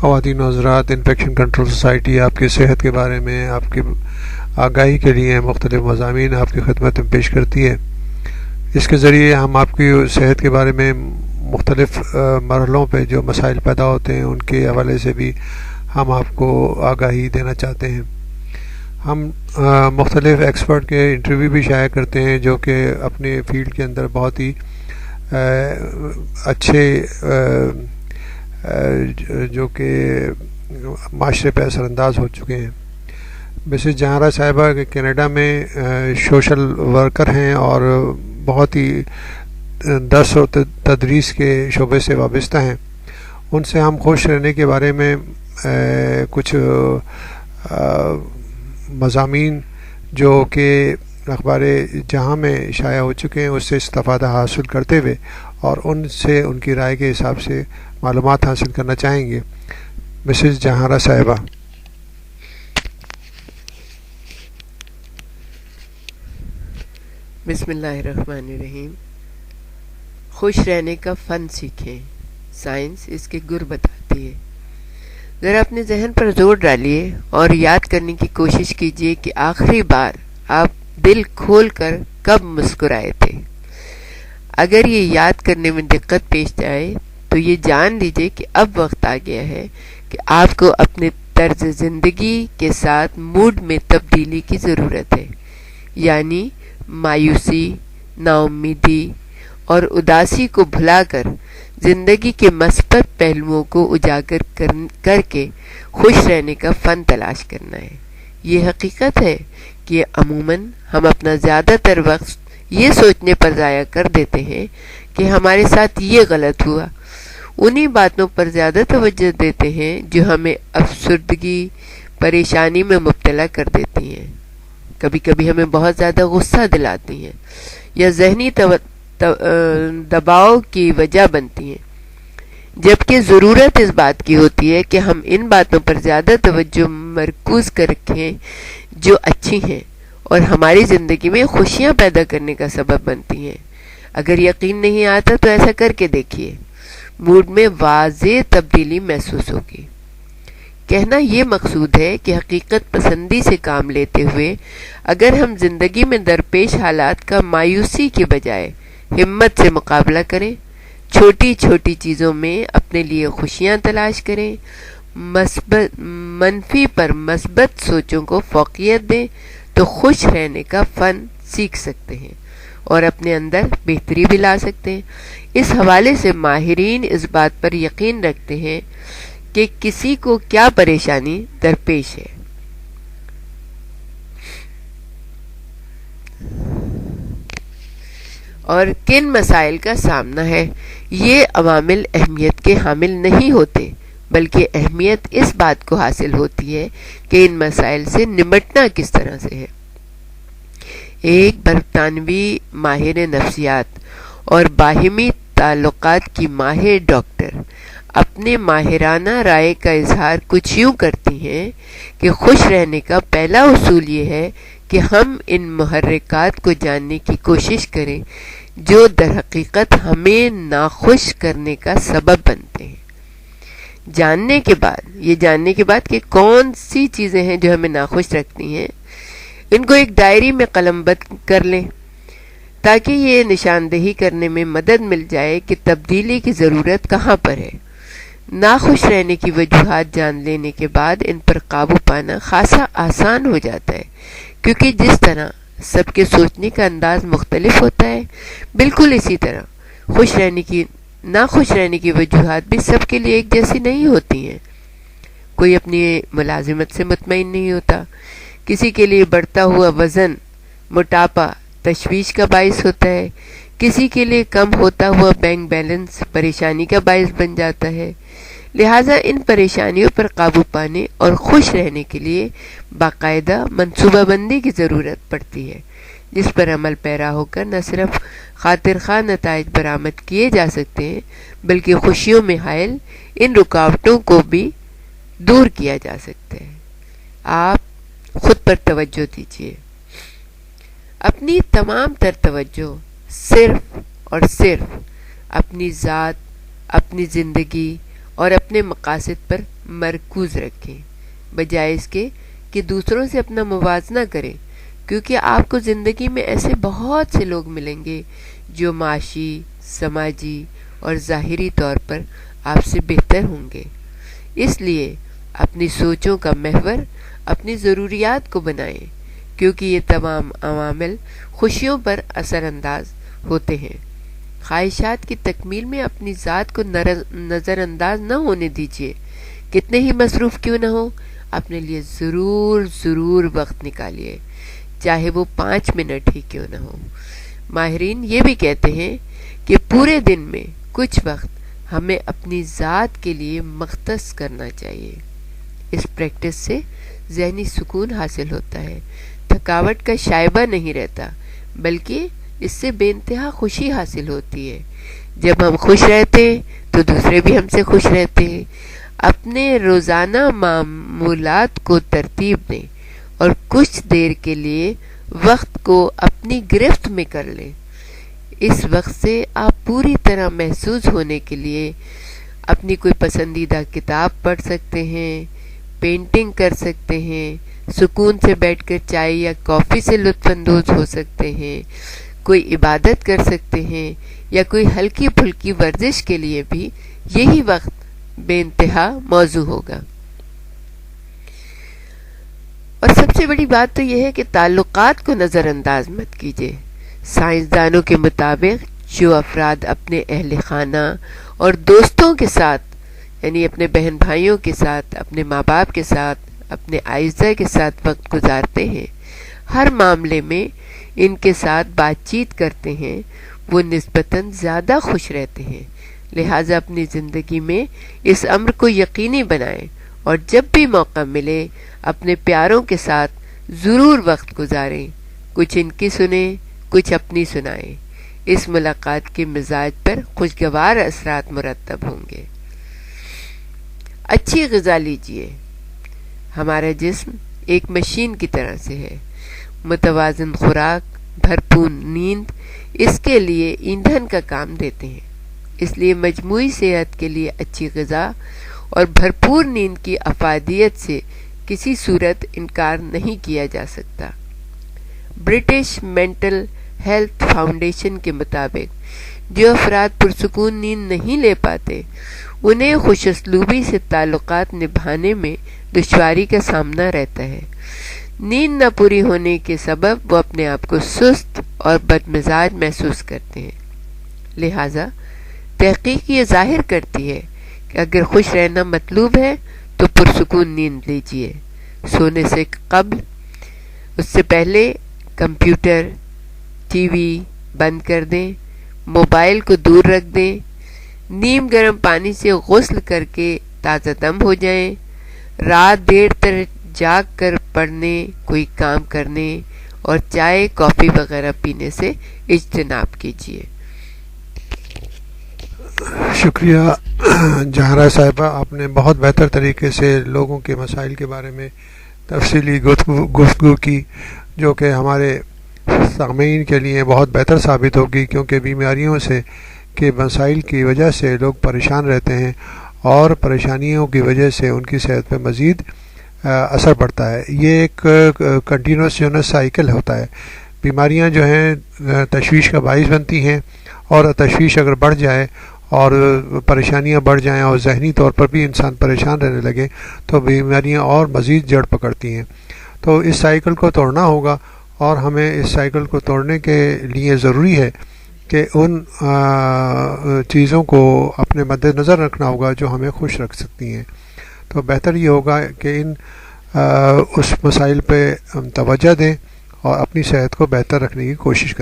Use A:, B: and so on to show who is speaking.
A: خواتین و حضرات، انفیکشن کنٹرول سوسائٹی آپ کی صحت کے بارے میں آپ کی آگاہی کے لیے مختلف مضامین آپ کی خدمت میں پیش کرتی ہے۔ اس کے ذریعے ہم آپ کی صحت کے بارے میں مختلف مرحلوں پہ جو مسائل پیدا ہوتے ہیں ان کے حوالے سے بھی ہم آپ کو آگاہی دینا چاہتے ہیں۔ ہم مختلف ایکسپرٹ کے انٹرویو بھی شائع کرتے ہیں جو کہ اپنے فیلڈ کے اندر بہت ہی اچھے جو کہ معاشرے پہ اثر انداز ہو چکے ہیں۔ مسز جہاں صاحبہ کینیڈا میں سوشل ورکر ہیں اور بہت ہی درس و تدریس کے شعبے سے وابستہ ہیں۔ ان سے ہم خوش رہنے کے بارے میں کچھ مضامین جو کہ اخبار جہاں میں شائع ہو چکے ہیں اس سے استفادہ حاصل کرتے ہوئے اور ان سے ان کی رائے کے حساب سے معلومات حاصل کرنا چاہیں گے۔ مسز جہاں صاحبہ۔
B: بسم اللہ الرحمن الرحیم۔ خوش رہنے کا فن سیکھیں، سائنس اس کے گر بتاتی ہے۔ ذرا اپنے ذہن پر زور ڈالیے اور یاد کرنے کی کوشش کیجیے کہ آخری بار آپ دل کھول کر کب مسکرائے تھے۔ اگر یہ یاد کرنے میں دقت پیش آئے تو یہ جان لیجیے کہ اب وقت آ گیا ہے کہ آپ کو اپنے طرز زندگی کے ساتھ موڈ میں تبدیلی کی ضرورت ہے، یعنی مایوسی، نا امیدی اور اداسی کو بھلا کر زندگی کے مثبت پہلوؤں کو اجاگر کر کے خوش رہنے کا فن تلاش کرنا ہے۔ یہ حقیقت ہے کہ عموماً ہم اپنا زیادہ تر وقت یہ سوچنے پر ضائع کر دیتے ہیں کہ ہمارے ساتھ یہ غلط ہوا، انہی باتوں پر زیادہ توجہ دیتے ہیں جو ہمیں افسردگی، پریشانی میں مبتلا کر دیتی ہیں، کبھی کبھی ہمیں بہت زیادہ غصہ دلاتی ہیں یا ذہنی دباؤ کی وجہ بنتی ہیں، جبکہ ضرورت اس بات کی ہوتی ہے کہ ہم ان باتوں پر زیادہ توجہ مرکوز کر رکھیں جو اچھی ہیں اور ہماری زندگی میں خوشیاں پیدا کرنے کا سبب بنتی ہیں۔ اگر یقین نہیں آتا تو ایسا کر کے دیکھیے، موڈ میں واضح تبدیلی محسوس ہوگی۔ کہنا یہ مقصود ہے کہ حقیقت پسندی سے کام لیتے ہوئے اگر ہم زندگی میں درپیش حالات کا مایوسی کے بجائے ہمت سے مقابلہ کریں، چھوٹی چھوٹی چیزوں میں اپنے لیے خوشیاں تلاش کریں، منفی پر مثبت سوچوں کو فوقیت دیں تو خوش رہنے کا فن سیکھ سکتے ہیں اور اپنے اندر بہتری بھی لا سکتے ہیں۔ اس حوالے سے ماہرین اس بات پر یقین رکھتے ہیں کہ کسی کو کیا پریشانی درپیش ہے اور کن مسائل کا سامنا ہے۔ یہ عوامل اہمیت کے حامل نہیں ہوتے، بلکہ اہمیت اس بات کو حاصل ہوتی ہے کہ ان مسائل سے نمٹنا کس طرح سے ہے۔ ایک برطانوی ماہر نفسیات اور باہمی تعلقات کی ماہر ڈاکٹر اپنے ماہرانہ رائے کا اظہار کچھ یوں کرتی ہیں کہ خوش رہنے کا پہلا اصول یہ ہے کہ ہم ان محرکات کو جاننے کی کوشش کریں جو در حقیقت ہمیں ناخوش کرنے کا سبب بنتے ہیں۔ جاننے کے بعد کہ کون سی چیزیں ہیں جو ہمیں ناخوش رکھتی ہیں، ان کو ایک ڈائری میں قلم بند کر لیں تاکہ یہ نشاندہی کرنے میں مدد مل جائے کہ تبدیلی کی ضرورت کہاں پر ہے۔ ناخوش رہنے کی وجوہات جان لینے کے بعد ان پر قابو پانا خاصا آسان ہو جاتا ہے، کیونکہ جس طرح سب کے سوچنے کا انداز مختلف ہوتا ہے، بالکل اسی طرح ناخوش رہنے کی وجوہات بھی سب کے لیے ایک جیسی نہیں ہوتی ہیں۔ کوئی اپنی ملازمت سے مطمئن نہیں ہوتا، کسی کے لیے بڑھتا ہوا وزن، موٹاپا تشویش کا باعث ہوتا ہے، کسی کے لیے کم ہوتا ہوا بینک بیلنس پریشانی کا باعث بن جاتا ہے۔ لہٰذا ان پریشانیوں پر قابو پانے اور خوش رہنے کے لیے باقاعدہ منصوبہ بندی کی ضرورت پڑتی ہے، جس پر عمل پیرا ہو کر نہ صرف خاطر خواہ نتائج برآمد کیے جا سکتے ہیں بلکہ خوشیوں میں حائل ان رکاوٹوں کو بھی دور کیا جا سکتا ہے۔ آپ خود پر توجہ دیجیے، اپنی تمام تر توجہ صرف اور صرف اپنی ذات، اپنی زندگی اور اپنے مقاصد پر مرکوز رکھیں، بجائے اس کے کہ دوسروں سے اپنا موازنہ کریں، کیونکہ آپ کو زندگی میں ایسے بہت سے لوگ ملیں گے جو معاشی، سماجی اور ظاہری طور پر آپ سے بہتر ہوں گے۔ اس لیے اپنی سوچوں کا محور اپنی ضروریات کو بنائیں، کیونکہ یہ تمام عوامل خوشیوں پر اثر انداز ہوتے ہیں۔ خواہشات کی تکمیل میں اپنی ذات کو نظر انداز نہ ہونے دیجیے۔ کتنے ہی مصروف کیوں نہ ہو، اپنے لیے ضرور وقت نکالیے، چاہے وہ 5 منٹ ہی کیوں نہ ہو۔ ماہرین یہ بھی کہتے ہیں کہ پورے دن میں کچھ وقت ہمیں اپنی ذات کے لیے مختص کرنا چاہیے۔ اس پریکٹس سے ذہنی سکون حاصل ہوتا ہے، تھکاوٹ کا شائبہ نہیں رہتا، بلکہ اس سے بے انتہا خوشی حاصل ہوتی ہے۔ جب ہم خوش رہتے ہیں تو دوسرے بھی ہم سے خوش رہتے ہیں۔ اپنے روزانہ معمولات کو ترتیب دیں اور کچھ دیر کے لیے وقت کو اپنی گرفت میں کر لیں۔ اس وقت سے آپ پوری طرح محسوس ہونے کے لیے اپنی کوئی پسندیدہ کتاب پڑھ سکتے ہیں، پینٹنگ کر سکتے ہیں، سکون سے بیٹھ کر چائے یا کافی سے لطف اندوز ہو سکتے ہیں، کوئی عبادت کر سکتے ہیں، یا کوئی ہلکی پھلکی ورزش کے لیے بھی یہی وقت بے انتہا موزوں ہوگا۔ اور سب سے بڑی بات تو یہ ہے کہ تعلقات کو نظر انداز مت کیجیے۔ سائنسدانوں کے مطابق جو افراد اپنے اہل خانہ اور دوستوں کے ساتھ، یعنی اپنے بہن بھائیوں کے ساتھ، اپنے ماں باپ کے ساتھ، اپنے اعزاء کے ساتھ وقت گزارتے ہیں، ہر معاملے میں ان کے ساتھ بات چیت کرتے ہیں، وہ نسبتاً زیادہ خوش رہتے ہیں۔ لہٰذا اپنی زندگی میں اس امر کو یقینی بنائیں اور جب بھی موقع ملے اپنے پیاروں کے ساتھ ضرور وقت گزاریں، کچھ ان کی سنیں، کچھ اپنی سنائیں۔ اس ملاقات کے مزاج پر خوشگوار اثرات مرتب ہوں گے۔ اچھی غذا لیجیے۔ ہمارا جسم ایک مشین کی طرح سے ہے۔ متوازن خوراک، بھرپور نیند اس کے لیے ایندھن کا کام دیتے ہیں۔ اس لیے مجموعی صحت کے لیے اچھی غذا اور بھرپور نیند کی افادیت سے کسی صورت انکار نہیں کیا جا سکتا۔ برٹش مینٹل ہیلتھ فاؤنڈیشن کے مطابق جو افراد پرسکون نیند نہیں لے پاتے انہیں خوش اسلوبی سے تعلقات نبھانے میں دشواری کا سامنا رہتا ہے۔ نیند نہ پوری ہونے کے سبب وہ اپنے آپ کو سست اور بدمزاج محسوس کرتے ہیں۔ لہذا تحقیق یہ ظاہر کرتی ہے کہ اگر خوش رہنا مطلوب ہے تو پرسکون نیند لیجیے۔ سونے سے قبل، اس سے پہلے کمپیوٹر، ٹی وی بند کر دیں، موبائل کو دور رکھ دیں، نیم گرم پانی سے غسل کر کے تازہ دم ہو جائیں، رات دیر تک جاگ کر پڑھنے، کوئی کام کرنے اور چائے کافی وغیرہ پینے سے اجتناب کیجیے۔
A: شکریہ جہاں صاحبہ، آپ نے بہت بہتر طریقے سے لوگوں کے مسائل کے بارے میں تفصیلی گفتگو کی، جو کہ ہمارے سامعین کے لیے بہت بہتر ثابت ہوگی، کیونکہ بیماریوں سے کے مسائل کی وجہ سے لوگ پریشان رہتے ہیں اور پریشانیوں کی وجہ سے ان کی صحت پہ مزید اثر پڑتا ہے۔ یہ ایک کنٹینیوس سائیکل ہوتا ہے۔ بیماریاں جو ہیں تشویش کا باعث بنتی ہیں، اور تشویش اگر بڑھ جائے اور پریشانیاں بڑھ جائیں اور ذہنی طور پر بھی انسان پریشان رہنے لگے تو بیماریاں اور مزید جڑ پکڑتی ہیں۔ تو اس سائیکل کو توڑنا ہوگا، اور ہمیں اس سائیکل کو توڑنے کے لیے ضروری ہے کہ ان چیزوں کو اپنے مد نظر رکھنا ہوگا جو ہمیں خوش رکھ سکتی ہیں۔ تو بہتر یہ ہوگا کہ اس مسائل پہ توجہ دیں اور اپنی صحت کو بہتر رکھنے کی کوشش کریں۔